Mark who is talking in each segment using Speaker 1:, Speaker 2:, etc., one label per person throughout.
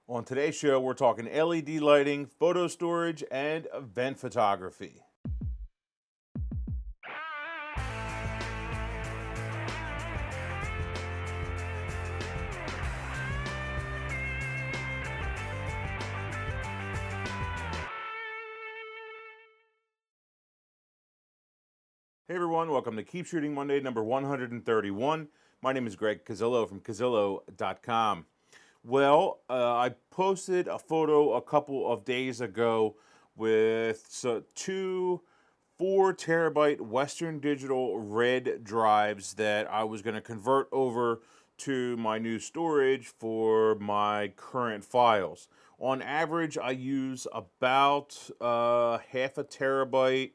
Speaker 1: On today's show, we're talking LED lighting, photo storage, and event photography. Hey everyone, welcome to Keep Shooting Monday, number 131. My name is Greg Cazillo from Cazillo.com. Well, I posted a photo a couple of days ago with two 4 terabyte Western Digital red drives that I was going to convert over to my new storage for my current files. On average, I use about half a terabyte,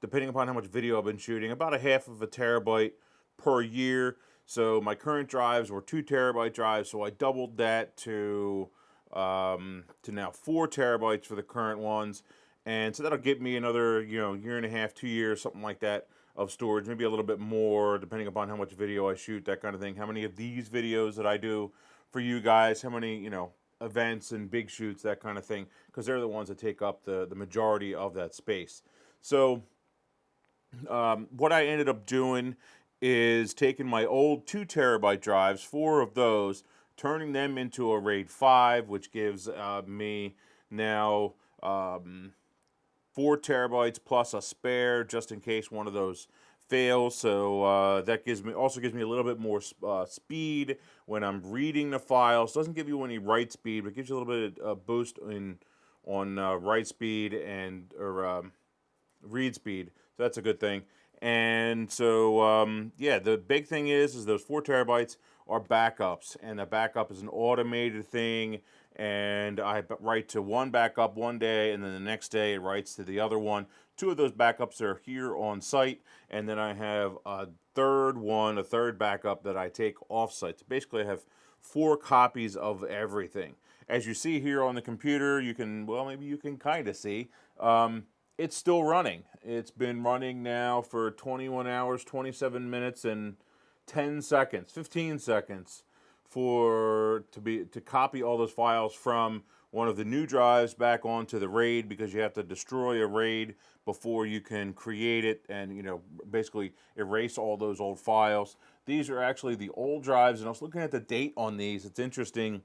Speaker 1: depending upon how much video I've been shooting, about a half of a terabyte per year. So my current drives were 2 terabyte drives, so I doubled that to now 4 terabytes for the current ones, and so that'll get me another year and a half, 2 years, something like that of storage, maybe a little bit more depending upon how much video I shoot, that kind of thing. How many of these videos that I do for you guys, how many events and big shoots, that kind of thing, because they're the ones that take up the majority of that space. So what I ended up doing is taking my old 2 terabyte drives, 4 of those, turning them into a RAID 5, which gives me now 4 terabytes plus a spare just in case one of those fails. So that gives me a little bit more speed when I'm reading the files. Doesn't give you any write speed, but gives you a little bit of boost on write speed and or read speed. So that's a good thing. And so yeah, the big thing is those 4 terabytes are backups, and the backup is an automated thing. And I write to one backup one day, and then the next day it writes to the other one. 2 of those backups are here on site, and then I have a third backup that I take off site. So basically, I have 4 copies of everything. As you see here on the computer, maybe you can kind of see. It's still running. It's been running now for 21 hours, 27 minutes, and 10 seconds, 15 seconds to copy all those files from one of the new drives back onto the RAID, because you have to destroy a RAID before you can create it and basically erase all those old files. These are actually the old drives, and I was looking at the date on these. It's interesting.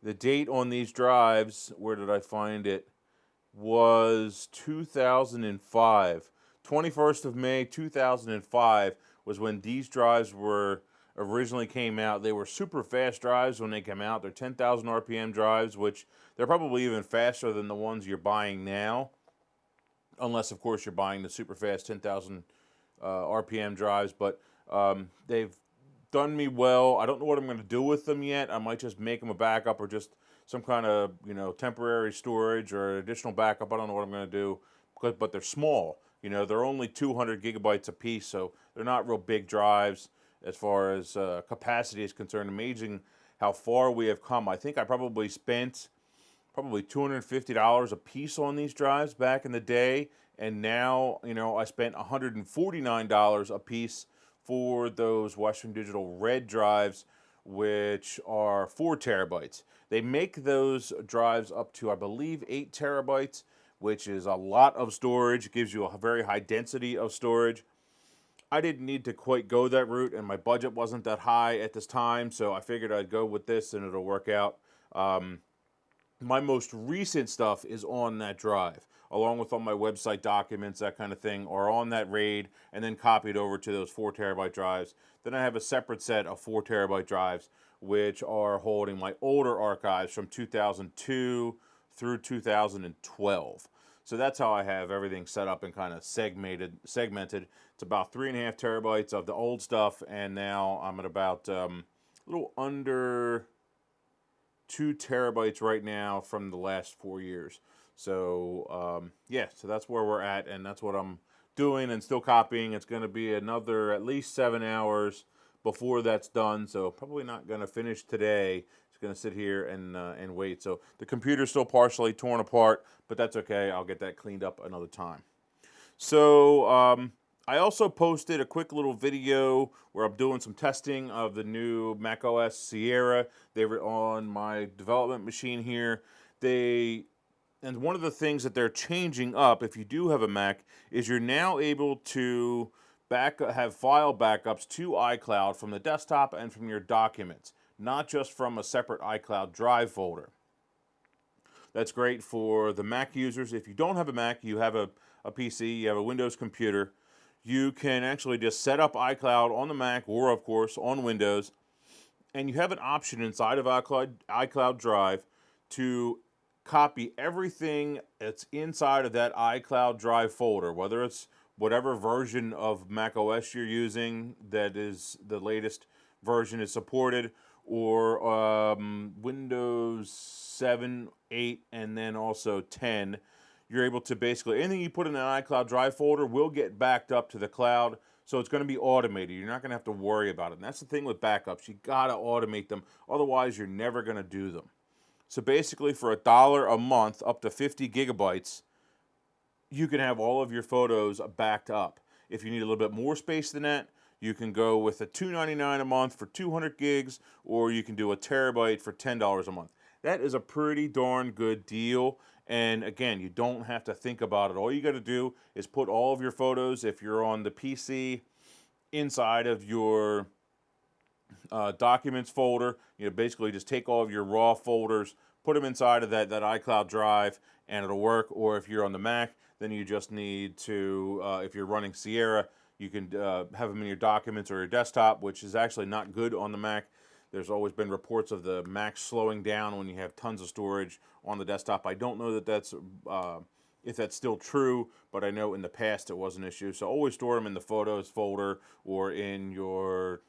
Speaker 1: The date on these drives, where did I find it? Was 2005. 21st of May 2005 was when these drives were originally came out. They were super fast drives when they came out. They're 10,000 RPM drives, which they're probably even faster than the ones you're buying now, unless of course you're buying the super fast 10,000 RPM drives. But they've done me well. I don't know what I'm going to do with them yet. I might just make them a backup, or just some kind of temporary storage or additional backup. I don't know what I'm going to do, but they're small. They're only 200 gigabytes a piece, so they're not real big drives as far as capacity is concerned. Amazing how far we have come. I think I probably spent $250 a piece on these drives back in the day, and now I spent $149 a piece for those Western Digital red drives, which are 4 terabytes. They make those drives up to, I believe, 8 terabytes, which is a lot of storage. It gives you a very high density of storage. I didn't need to quite go that route, and my budget wasn't that high at this time, so I figured I'd go with this and it'll work out. My most recent stuff is on that drive, along with all my website documents, that kind of thing, are on that RAID and then copied over to those 4 terabyte drives. Then I have a separate set of 4 terabyte drives, which are holding my older archives from 2002 through 2012. So that's how I have everything set up and kind of segmented. It's about 3.5 terabytes of the old stuff, and now I'm at about a little under 2 terabytes right now from the last 4 years. So yeah, so that's where we're at, and that's what I'm doing and still copying. It's going to be another at least 7 hours before that's done, so probably not going to finish today. Just going to sit here and wait. So the computer's still partially torn apart, but that's okay. I'll get that cleaned up another time. So I also posted a quick little video where I'm doing some testing of the new macOS Sierra. They were on my development machine here. And one of the things that they're changing up, if you do have a Mac, is you're now able to have file backups to iCloud from the desktop and from your documents, not just from a separate iCloud drive folder. That's great for the Mac users. If you don't have a Mac, you have a PC, you have a Windows computer, you can actually just set up iCloud on the Mac or, of course, on Windows, and you have an option inside of iCloud Drive to copy everything that's inside of that iCloud Drive folder, whether it's whatever version of macOS you're using that is the latest version is supported, or Windows 7, 8, and then also 10. You're able to basically, anything you put in an iCloud Drive folder will get backed up to the cloud, so it's going to be automated. You're not going to have to worry about it. And that's the thing with backups. You got to automate them. Otherwise, you're never going to do them. So basically, for $1 a month, up to 50 gigabytes, you can have all of your photos backed up. If you need a little bit more space than that, you can go with a $2.99 a month for 200 gigs, or you can do a terabyte for $10 a month. That is a pretty darn good deal. And again, you don't have to think about it. All you got to do is put all of your photos, if you're on the PC, inside of your documents folder. Basically just take all of your raw folders, put them inside of that iCloud Drive, and it'll work. Or if you're on the Mac, then you just need to, if you're running Sierra, you can have them in your documents or your desktop, which is actually not good on the Mac. There's always been reports of the Mac slowing down when you have tons of storage on the desktop. I don't know that that's if that's still true, but I know in the past it was an issue. So always store them in the Photos folder or in your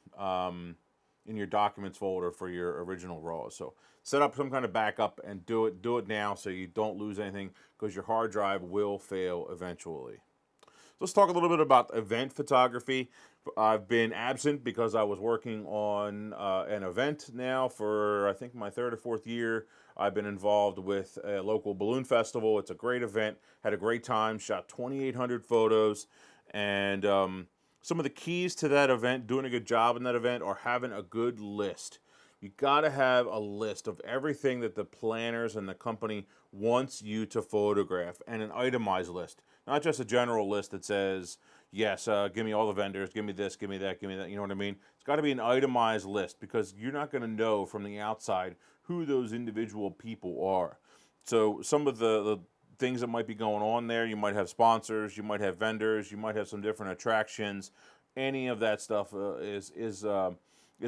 Speaker 1: documents folder for your original RAWs. So set up some kind of backup and do it now so you don't lose anything, because your hard drive will fail eventually. So let's talk a little bit about event photography. I've been absent because I was working on an event now for, I think, my third or fourth year. I've been involved with a local balloon festival. It's a great event. Had a great time. Shot 2,800 photos. And some of the keys to that event, doing a good job in that event, are having a good list. You got to have a list of everything that the planners and the company wants you to photograph, and an itemized list. Not just a general list that says, yes, give me all the vendors, give me this, give me that, give me that. You know what I mean? It's got to be an itemized list, because you're not going to know from the outside who those individual people are. So some of the things that might be going on there, you might have sponsors, you might have vendors, you might have some different attractions. Any of that stuff is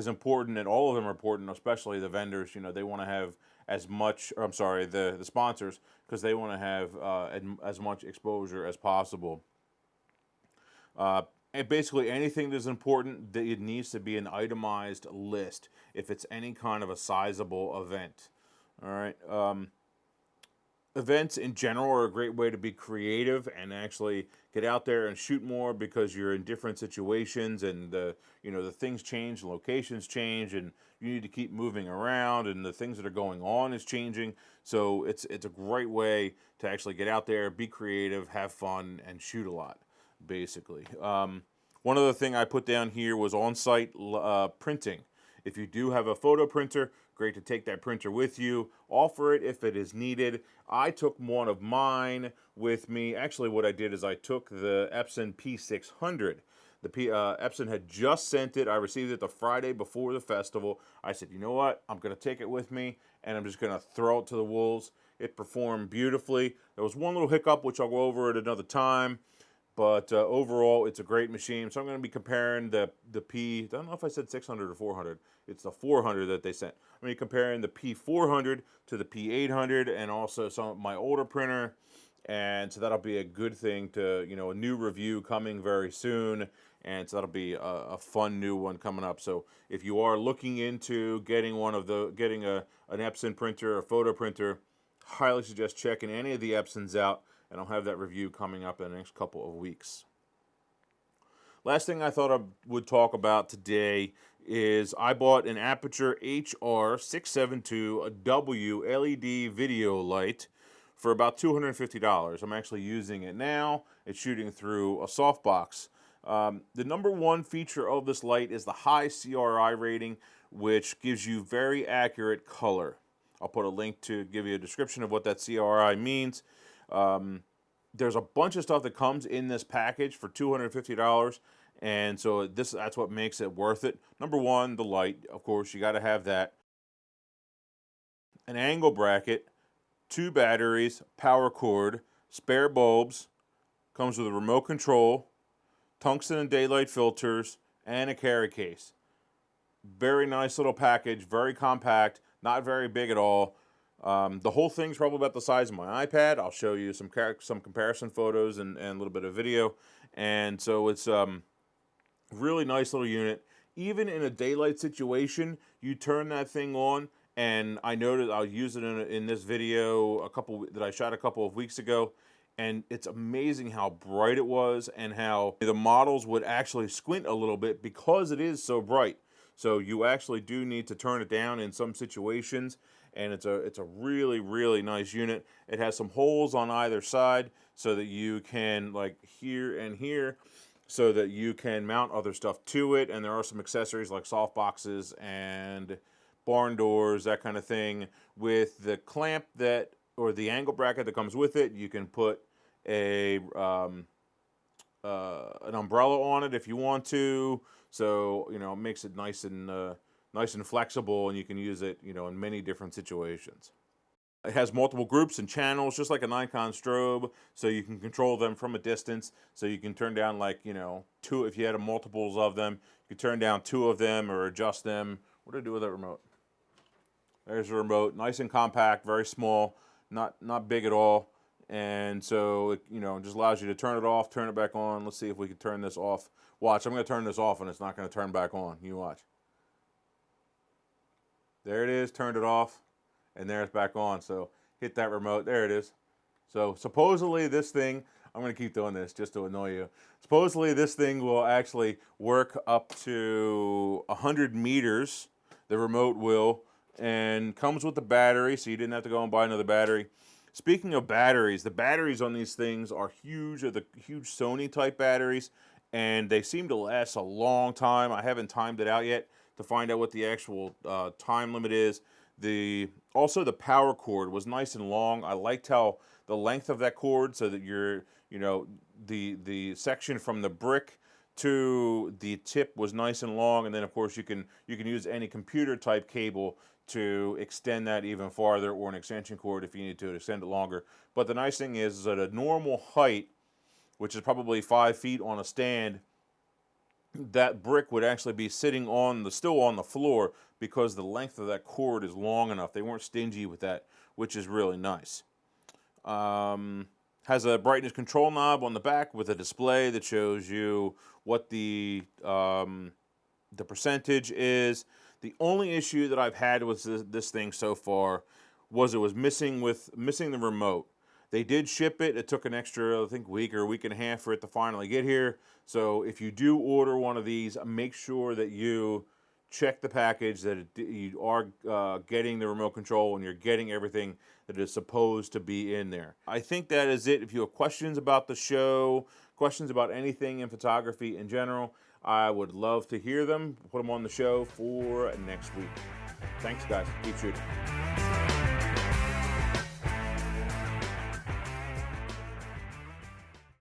Speaker 1: important, and all of them are important, especially the vendors. They want to have as much, or I'm sorry, the sponsors, because they want to have as much exposure as possible. And basically anything that's important, it needs to be an itemized list if it's any kind of a sizable event. All right. Events in general are a great way to be creative and actually get out there and shoot more, because you're in different situations, and the things change, locations change, and you need to keep moving around, and the things that are going on is changing. So it's a great way to actually get out there, be creative, have fun, and shoot a lot, basically. One other thing I put down here was on-site printing. If you do have a photo printer, great to take that printer with you. Offer it if it is needed. I took one of mine with me. Actually, what I did is I took the Epson P600. The Epson had just sent it. I received it the Friday before the festival. I said, you know what? I'm going to take it with me, and I'm just going to throw it to the wolves. It performed beautifully. There was one little hiccup, which I'll go over at another time. But overall, it's a great machine. So I'm going to be comparing the P, I don't know if I said 600 or 400. It's the 400 that they sent. I'm going to be comparing the P400 to the P800, and also some of my older printer. And so that'll be a good thing to, a new review coming very soon. And so that'll be a fun new one coming up. So if you are looking into getting an Epson printer, a photo printer, highly suggest checking any of the Epsons out. And I'll have that review coming up in the next couple of weeks. Last thing I thought I would talk about today is I bought an Aputure HR672W LED video light for about $250. I'm actually using it now. It's shooting through a softbox The number one feature of this light is the high CRI rating, which gives you very accurate color. I'll put a link to give you a description of what that CRI means. There's a bunch of stuff that comes in this package for $250, and so that's what makes it worth it. Number one, the light, of course, you got to have that. An angle bracket, 2 batteries, power cord, spare bulbs, comes with a remote control, tungsten and daylight filters, and a carry case. Very nice little package, very compact, not very big at all. The whole thing's probably about the size of my iPad. I'll show you some comparison photos and a little bit of video. And so it's really nice little unit. Even in a daylight situation, you turn that thing on, and I noticed I'll use it in this video that I shot a couple of weeks ago. And it's amazing how bright it was and how the models would actually squint a little bit because it is so bright. So you actually do need to turn it down in some situations, and it's a really, really nice unit. It has some holes on either side so that you can, like here and here, so that you can mount other stuff to it, and there are some accessories like soft boxes and barn doors, that kind of thing. With the clamp or the angle bracket that comes with it, you can put an umbrella on it if you want to, so it makes it nice and flexible, and you can use it in many different situations. It has multiple groups and channels, just like a Nikon strobe, so you can control them from a distance. So you can turn down, like, 2, if you had multiples of them, you could turn down 2 of them or adjust them. What do I do with that remote? There's the remote, nice and compact, very small, not big at all. And so it just allows you to turn it off, turn it back on. Let's see if we can turn this off. Watch, I'm going to turn this off and it's not going to turn back on. You watch. There it is, turned it off, and there it's back on. So hit that remote, there it is. So supposedly this thing, I'm going to keep doing this just to annoy you. Supposedly this thing will actually work up to 100 meters, the remote will, and comes with the battery, so you didn't have to go and buy another battery. Speaking of batteries, the batteries on these things are huge. They're the huge Sony type batteries, and they seem to last a long time. I haven't timed it out yet to find out what the actual time limit is. Also the power cord was nice and long. I liked how the length of that cord, so that the section from the brick to the tip was nice and long, and then of course you can use any computer type cable to extend that even farther, or an extension cord if you need to extend it longer. But the nice thing is at a normal height, which is probably 5 feet on a stand, that brick would actually be sitting still on the floor, because the length of that cord is long enough. They weren't stingy with that, which is really nice. Has a brightness control knob on the back with a display that shows you what the percentage is. The only issue that I've had with this thing so far was it was missing the remote. They did ship it. It took an extra, I think, week or a week and a half for it to finally get here. So if you do order one of these, make sure that you check the package, that you are getting the remote control and you're getting everything that is supposed to be in there. I think that is it. If you have questions about the show, questions about anything in photography in general, I would love to hear them. Put them on the show for next week. Thanks, guys. Keep shooting.